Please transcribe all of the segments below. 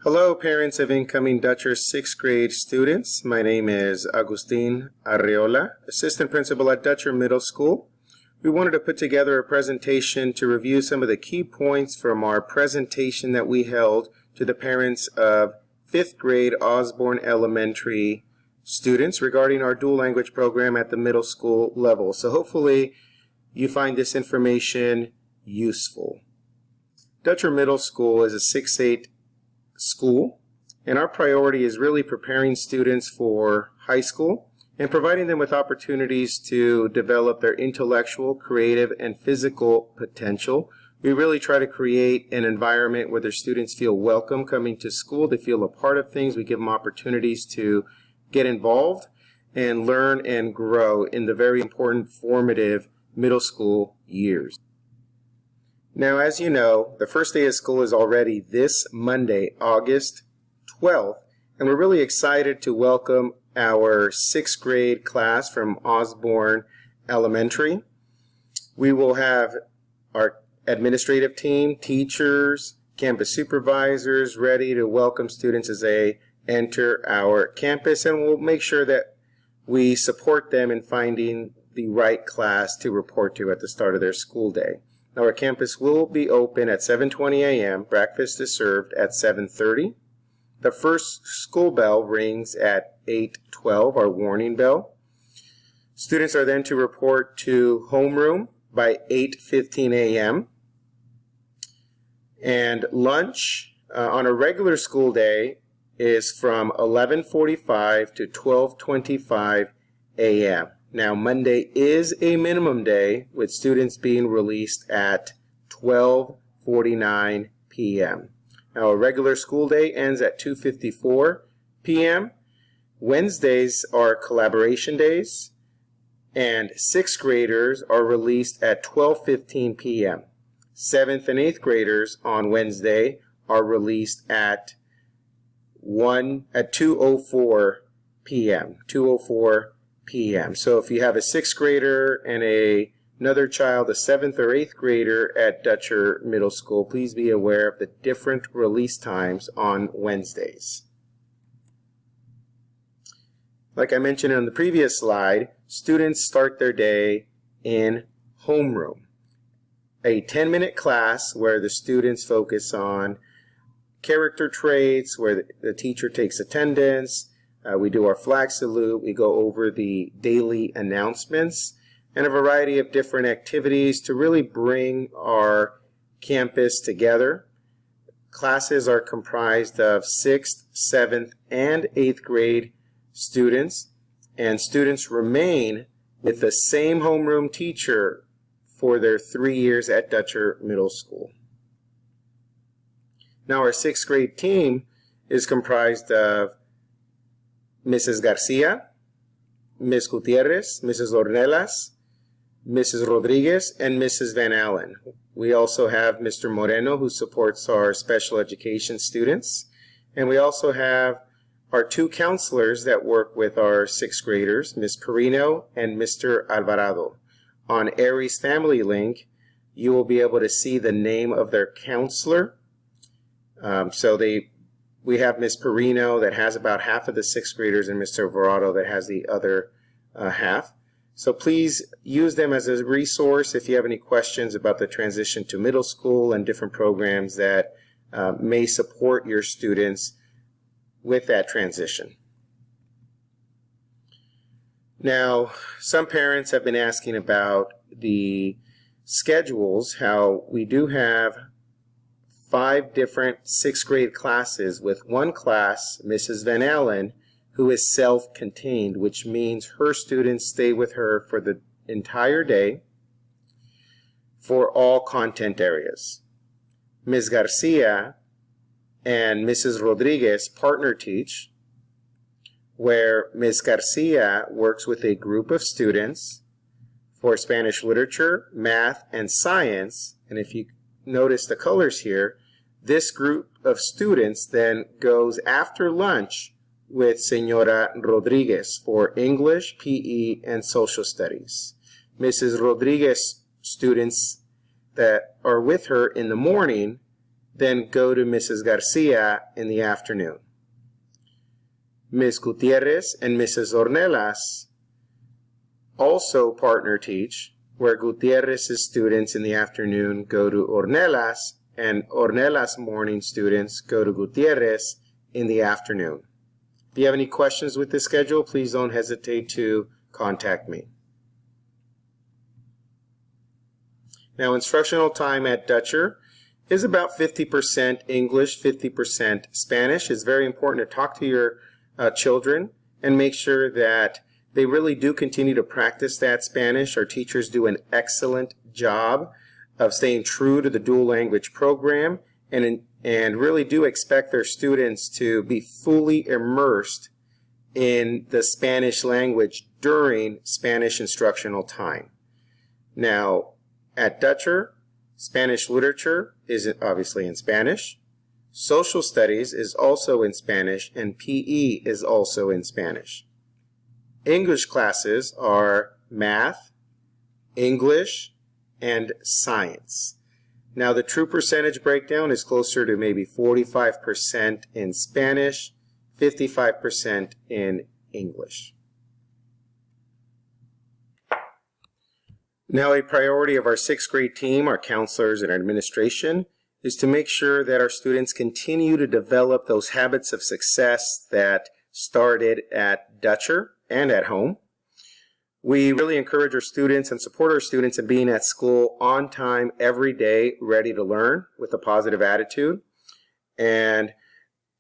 Hello, parents of incoming Dutcher 6th grade students. My name is Agustin Arreola, Assistant Principal at Dutcher Middle School. We wanted to put together a presentation to review some of the key points from our presentation that we held to the parents of 5th grade Osborn Elementary students regarding our dual language program at the middle school level. So hopefully you find this information useful. Dutcher Middle School is a 6-8 school, and our priority is really preparing students for high school and providing them with opportunities to develop their intellectual, creative, and physical potential. We really try to create an environment where their students feel welcome coming to school. They feel a part of things. We give them opportunities to get involved and learn and grow in the very important formative middle school years. Now, as you know, the first day of school is already this Monday, August 12th, and we're really excited to welcome our 6th grade class from Osborn Elementary. We will have our administrative team, teachers, campus supervisors ready to welcome students as they enter our campus, and we'll make sure that we support them in finding the right class to report to at the start of their school day. Now, our campus will be open at 7:20 a.m. Breakfast is served at 7:30. The first school bell rings at 8:12, our warning bell. Students are then to report to homeroom by 8:15 a.m. And lunch on a regular school day is from 11:45 to 12:25 a.m. Now, Monday is a minimum day with students being released at 12:49 p.m. Now, a regular school day ends at 2:54 p.m. Wednesdays are collaboration days, and 6th graders are released at 12:15 p.m. 7th and 8th graders on Wednesday are released at 2:04 p.m. 2:04 p.m. So if you have a 6th grader and another child, a 7th or 8th grader at Dutcher Middle School, please be aware of the different release times on Wednesdays. Like I mentioned on the previous slide, students start their day in homeroom, a 10-minute class where the students focus on character traits, where the teacher takes attendance. We do our flag salute, we go over the daily announcements, and a variety of different activities to really bring our campus together. Classes are comprised of 6th, 7th, and 8th grade students, and students remain with the same homeroom teacher for their 3 years at Dutcher Middle School. Now, our 6th grade team is comprised of Mrs. Garcia, Ms. Gutierrez, Mrs. Ornelas, Mrs. Rodriguez, and Mrs. Van Allen. We also have Mr. Moreno, who supports our special education students. And we also have our 2 counselors that work with our 6th graders, Ms. Perino and Mr. Alvarado. On Aries Family Link, you will be able to see the name of their counselor. We have Ms. Perino that has about half of the 6th graders and Mr. Alvarado that has the other half. So please use them as a resource if you have any questions about the transition to middle school and different programs that may support your students with that transition. Now, some parents have been asking about the schedules, how we do have 5 different 6th grade classes with one class, Mrs. Van Allen, who is self-contained, which means her students stay with her for the entire day for all content areas. Ms. Garcia and Mrs. Rodriguez partner teach, where Ms. Garcia works with a group of students for Spanish literature, math, and science. And if you notice the colors here, this group of students then goes after lunch with Senora Rodriguez for English, PE, and Social Studies. Mrs. Rodriguez students that are with her in the morning then go to Mrs. Garcia in the afternoon. Ms. Gutierrez and Mrs. Ornelas also partner teach, where Gutierrez's students in the afternoon go to Ornelas, and Ornelas morning students go to Gutierrez in the afternoon. If you have any questions with this schedule, please don't hesitate to contact me. Now, instructional time at Dutcher is about 50% English, 50% Spanish. It's very important to talk to your children and make sure that they really do continue to practice that Spanish. Our teachers do an excellent job of staying true to the dual language program and really do expect their students to be fully immersed in the Spanish language during Spanish instructional time. Now, at Dutcher, Spanish literature is obviously in Spanish. Social studies is also in Spanish, and PE is also in Spanish. English classes are math, English, and science. Now, the true percentage breakdown is closer to maybe 45% in Spanish, 55% in English. Now, a priority of our sixth grade team, our counselors and our administration, is to make sure that our students continue to develop those habits of success that started at Dutcher and at home. We really encourage our students and support our students in being at school on time every day, ready to learn with a positive attitude. And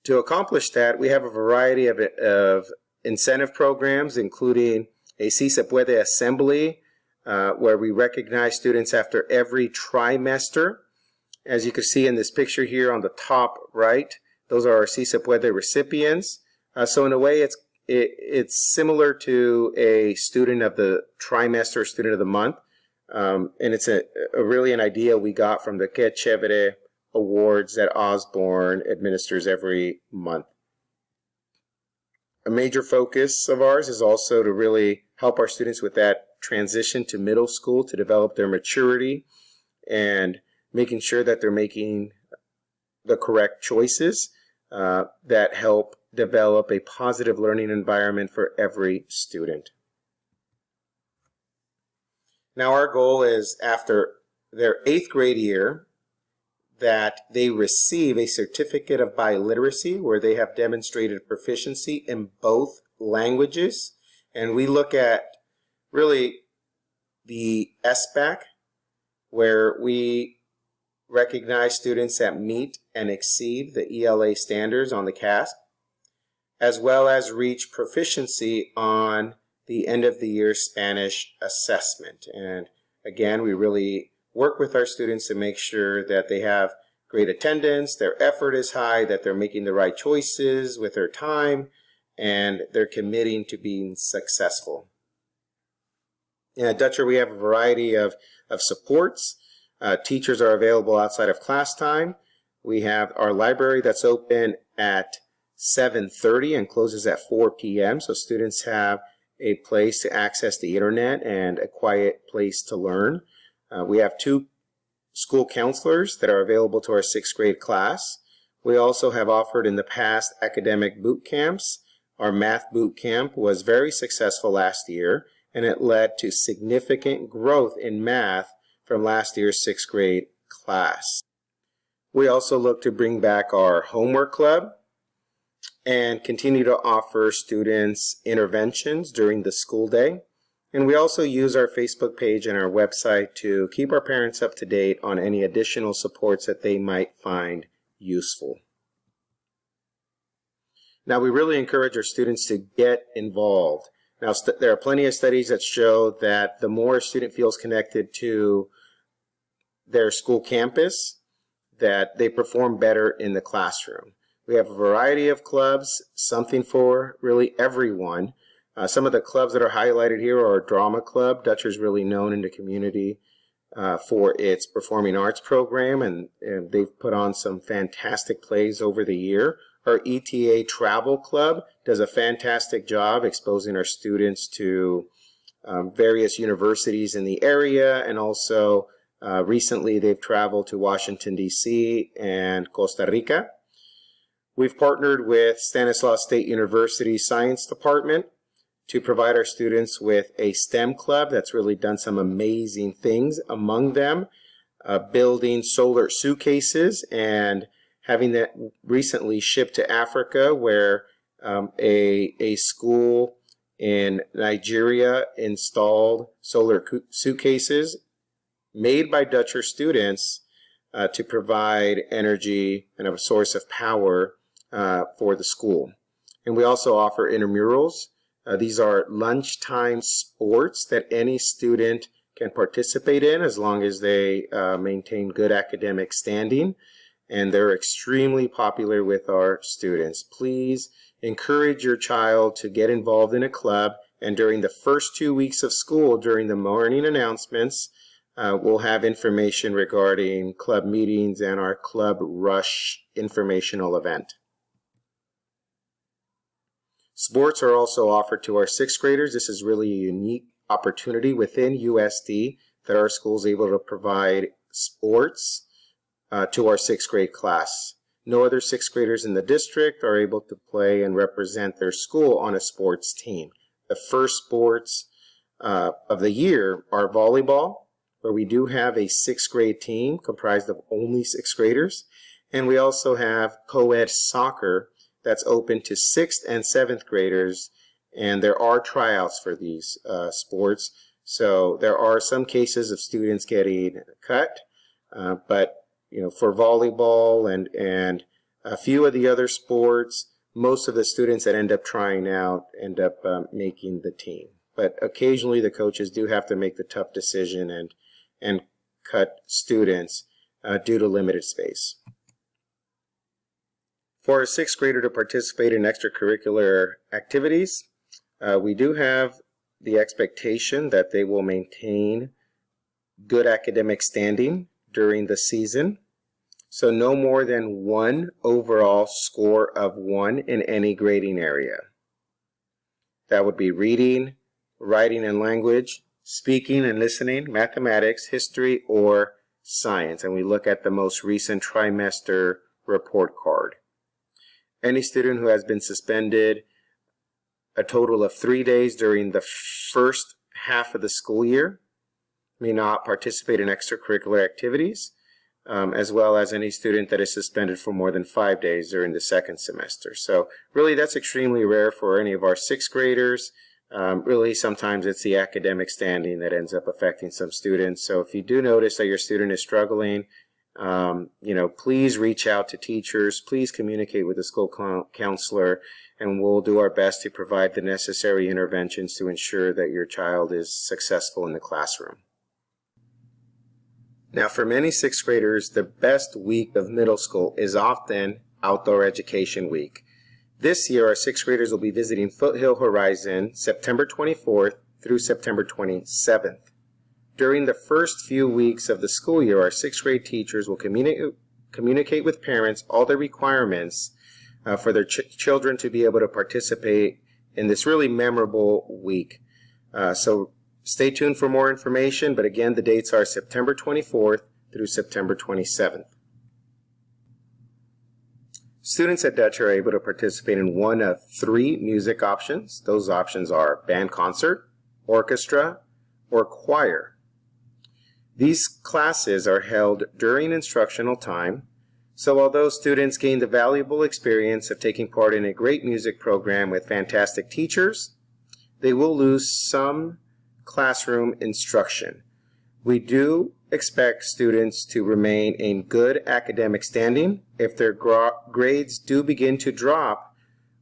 to accomplish that, we have a variety of incentive programs, including a Si Se Puede assembly, where we recognize students after every trimester. As you can see in this picture here on the top right, those are our Si Se Puede recipients. So in a way, it's similar to a student of the trimester, student of the month. And it's really an idea we got from the Que Chévere awards that Osborn administers every month. A major focus of ours is also to really help our students with that transition to middle school, to develop their maturity and making sure that they're making the correct choices that help develop a positive learning environment for every student. Now, our goal is after their 8th grade year that they receive a certificate of biliteracy where they have demonstrated proficiency in both languages. And we look at really the SBAC, where we recognize students that meet and exceed the ELA standards on the CASP, as well as reach proficiency on the end of the year Spanish assessment. And again, we really work with our students to make sure that they have great attendance, their effort is high, that they're making the right choices with their time, and they're committing to being successful. At Dutcher, we have a variety of supports. Teachers are available outside of class time. We have our library that's open at 7:30 and closes at 4 p.m. So students have a place to access the internet and a quiet place to learn. We have 2 school counselors that are available to our 6th grade class. We also have offered in the past academic boot camps. Our math boot camp was very successful last year, and it led to significant growth in math from last year's 6th grade class. We also look to bring back our homework club and continue to offer students interventions during the school day. And we also use our Facebook page and our website to keep our parents up to date on any additional supports that they might find useful. Now, we really encourage our students to get involved. Now, there are plenty of studies that show that the more a student feels connected to their school campus, that they perform better in the classroom. We have a variety of clubs, something for really everyone. Some of the clubs that are highlighted here are a drama club. Dutcher is really known in the community for its performing arts program, and they've put on some fantastic plays over the year. Our ETA Travel Club does a fantastic job exposing our students to various universities in the area and also Recently, they've traveled to Washington, D.C. and Costa Rica. We've partnered with Stanislaus State University Science Department to provide our students with a STEM club that's really done some amazing things, among them building solar suitcases and having that recently shipped to Africa, where a school in Nigeria installed solar suitcases made by Dutcher students to provide energy and a source of power for the school. And we also offer intramurals. These are lunchtime sports that any student can participate in as long as they maintain good academic standing. And they're extremely popular with our students. Please encourage your child to get involved in a club. And during the first 2 weeks of school, during the morning announcements, we'll have information regarding club meetings and our Club Rush informational event. Sports are also offered to our sixth graders. This is really a unique opportunity within USD that our school is able to provide sports to our sixth grade class. No other sixth graders in the district are able to play and represent their school on a sports team. The first sports of the year are volleyball, where we do have a sixth grade team comprised of only sixth graders. And we also have co-ed soccer that's open to sixth and seventh graders. And there are tryouts for these sports. So there are some cases of students getting cut, but for volleyball and a few of the other sports, most of the students that end up trying out end up making the team. But occasionally the coaches do have to make the tough decision and cut students due to limited space. For a sixth grader to participate in extracurricular activities, we do have the expectation that they will maintain good academic standing during the season. So no more than one overall score of 1 in any grading area. That would be reading, writing and language, speaking and listening, mathematics, history, or science. And we look at the most recent trimester report card. Any student who has been suspended a total of 3 days during the first half of the school year may not participate in extracurricular activities, as well as any student that is suspended for more than 5 days during the second semester. So really that's extremely rare for any of our sixth graders. Really sometimes it's the academic standing that ends up affecting some students. So if you do notice that your student is struggling, please reach out to teachers, please communicate with the school counselor, and we'll do our best to provide the necessary interventions to ensure that your child is successful in the classroom. Now, for many sixth graders, the best week of middle school is often Outdoor Education Week. This year, our sixth graders will be visiting Foothill Horizon September 24th through September 27th. During the first few weeks of the school year, our sixth grade teachers will communicate with parents all the requirements for their children to be able to participate in this really memorable week. So stay tuned for more information, but again, the dates are September 24th through September 27th. Students at Dutch are able to participate in one of 3 music options. Those options are band concert, orchestra, or choir. These classes are held during instructional time, so although students gain the valuable experience of taking part in a great music program with fantastic teachers, they will lose some classroom instruction. We do expect students to remain in good academic standing. If their grades do begin to drop,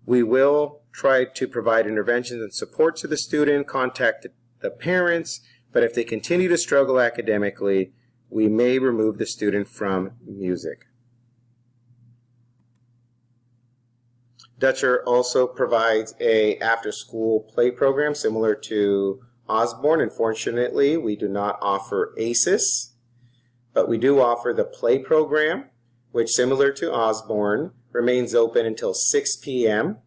we will try to provide interventions and support to the student, contact the parents, but if they continue to struggle academically, we may remove the student from music. Dutcher also provides a after-school play program similar to Osborn. Unfortunately, we do not offer ACES, but we do offer the play program, which, similar to Osborn, remains open until 6 p.m.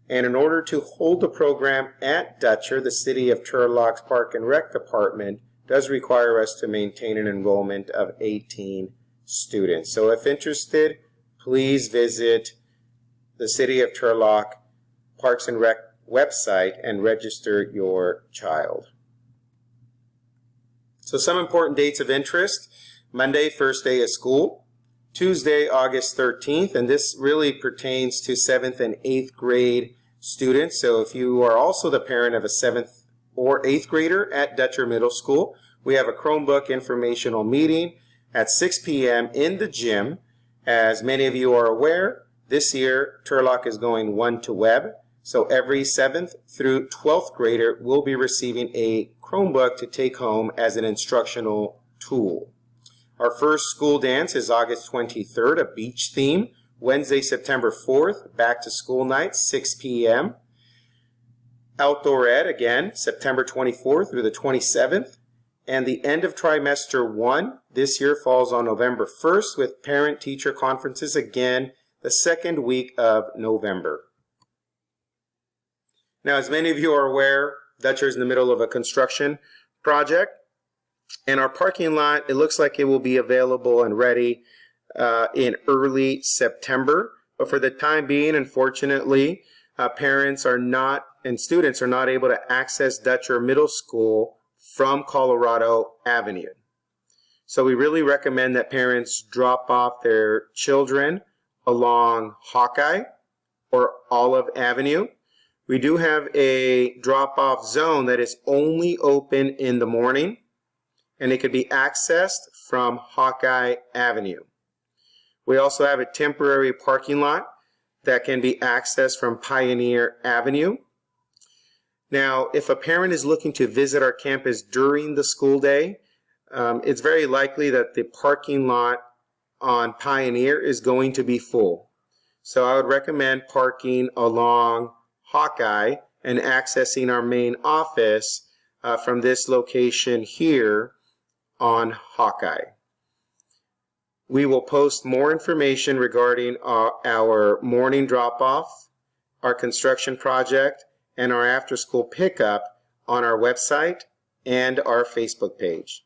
And in order to hold the program at Dutcher, the City of Turlock's Park and Rec Department does require us to maintain an enrollment of 18 students. So if interested, please visit the City of Turlock Parks and Rec website and register your child. So some important dates of interest: Monday, first day of school; Tuesday, August 13th, and this really pertains to 7th and 8th grade students. So if you are also the parent of a 7th or 8th grader at Dutcher Middle School, we have a Chromebook informational meeting at 6 p.m. in the gym. As many of you are aware, this year Turlock is going one-to-web, so every 7th through 12th grader will be receiving a Chromebook to take home as an instructional tool. Our first school dance is August 23rd, a beach theme. Wednesday, September 4th, back to school night, 6 p.m. Outdoor Ed, again, September 24th through the 27th. And the end of trimester 1 this year falls on November 1st, with parent-teacher conferences again the second week of November. Now, as many of you are aware, Dutcher is in the middle of a construction project, and our parking lot, it looks like it will be available and ready in early September. But for the time being, unfortunately, parents are not and students are not able to access Dutcher Middle School from Colorado Avenue. So we really recommend that parents drop off their children along Hawkeye or Olive Avenue. We do have a drop-off zone that is only open in the morning, and it can be accessed from Hawkeye Avenue. We also have a temporary parking lot that can be accessed from Pioneer Avenue. Now, if a parent is looking to visit our campus during the school day, it's very likely that the parking lot on Pioneer is going to be full. So I would recommend parking along Hawkeye and accessing our main office from this location here on Hawkeye. We will post more information regarding our morning drop-off, our construction project, and our after-school pickup on our website and our Facebook page.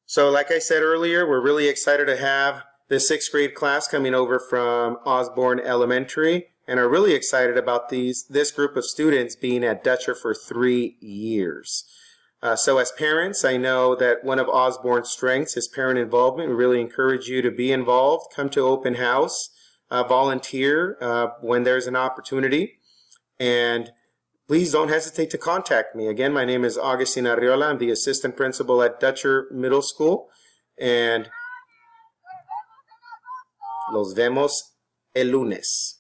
So like I said earlier, we're really excited to have the 6th grade class coming over from Osborn Elementary, and are really excited about this group of students being at Dutcher for 3 years. So as parents, I know that one of Osborn's strengths is parent involvement. We really encourage you to be involved, come to open house, volunteer when there's an opportunity, and please don't hesitate to contact me. Again, my name is Agustin Arriola. I'm the assistant principal at Dutcher Middle School, and los vemos el lunes.